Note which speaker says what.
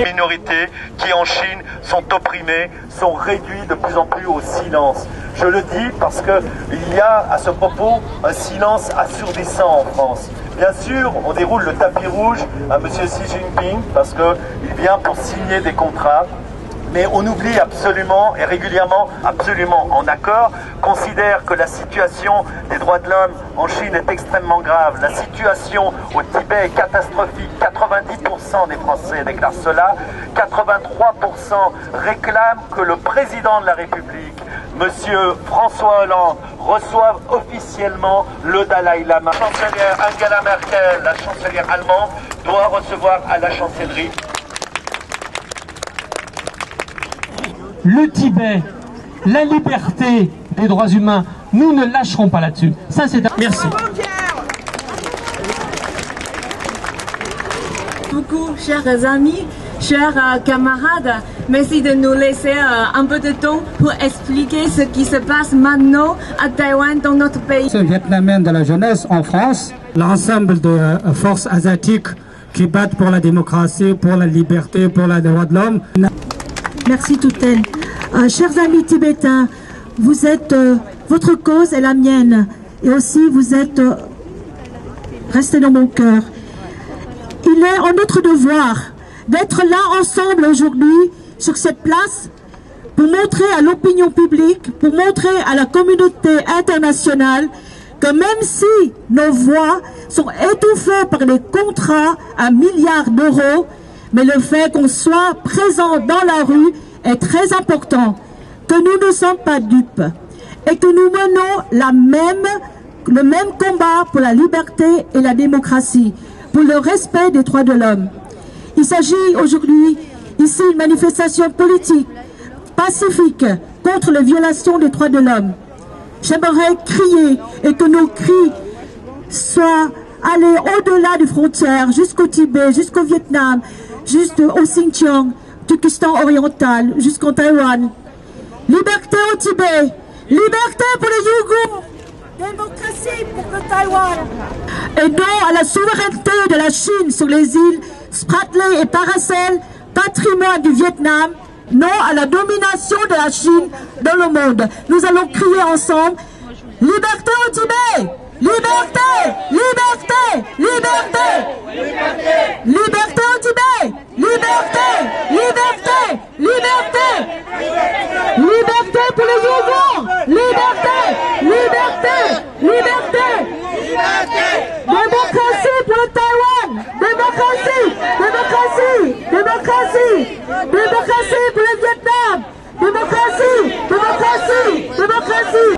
Speaker 1: minorités qui en Chine sont opprimées, sont réduites de plus en plus au silence. Je le dis parce qu'il y a à ce propos un silence assourdissant en France. Bien sûr, on déroule le tapis rouge à M. Xi Jinping parce qu'il vient pour signer des contrats. Mais on oublie absolument et régulièrement, absolument en accord, considère que la situation des droits de l'homme en Chine est extrêmement grave. La situation au Tibet est catastrophique. 90% des Français déclarent cela. 83% réclament que le président de la République, Monsieur François Hollande, reçoive officiellement le Dalai Lama. La chancelière Angela Merkel, la chancelière allemande, doit recevoir à la chancellerie.
Speaker 2: Le Tibet, la liberté des droits humains, nous ne lâcherons pas là-dessus. Ça, c'est un... Merci.
Speaker 3: Beaucoup, chers amis, chers camarades, merci de nous laisser un peu de temps pour expliquer ce qui se passe maintenant à Taïwan, dans notre pays.
Speaker 4: Ce Vietnamien de la jeunesse en France, l'ensemble de forces asiatiques qui battent pour la démocratie, pour la liberté, pour les droits de l'homme.
Speaker 5: Merci Touten. Chers amis tibétains, vous êtes, votre cause est la mienne et aussi vous êtes restés dans mon cœur. Il est en notre devoir d'être là ensemble aujourd'hui sur cette place pour montrer à l'opinion publique, pour montrer à la communauté internationale que même si nos voix sont étouffées par les contrats à milliards d'euros, mais le fait qu'on soit présent dans la rue est très important, que nous ne sommes pas dupes et que nous menons le même combat pour la liberté et la démocratie, pour le respect des droits de l'homme. Il s'agit aujourd'hui ici d'une manifestation politique, pacifique, contre les violations des droits de l'homme. J'aimerais crier et que nos cris soient allés au-delà des frontières, jusqu'au Tibet, jusqu'au Vietnam, jusqu'au Xinjiang, Turkestan oriental, jusqu'en Taïwan. Liberté au Tibet, liberté pour les Ouïghours, démocratie pour le Taïwan. Et non à la souveraineté de la Chine sur les îles Spratly et Paracel, patrimoine du Vietnam. Non à la domination de la Chine dans le monde. Nous allons crier ensemble, liberté au Tibet, liberté, liberté, liberté, liberté, liberté au Tibet, liberté, liberté, liberté, liberté pour les Ouïghours, liberté, liberté, liberté, démocratie pour le Taïwan, démocratie, démocratie, démocratie, démocratie pour le Vietnam, démocratie, démocratie, démocratie.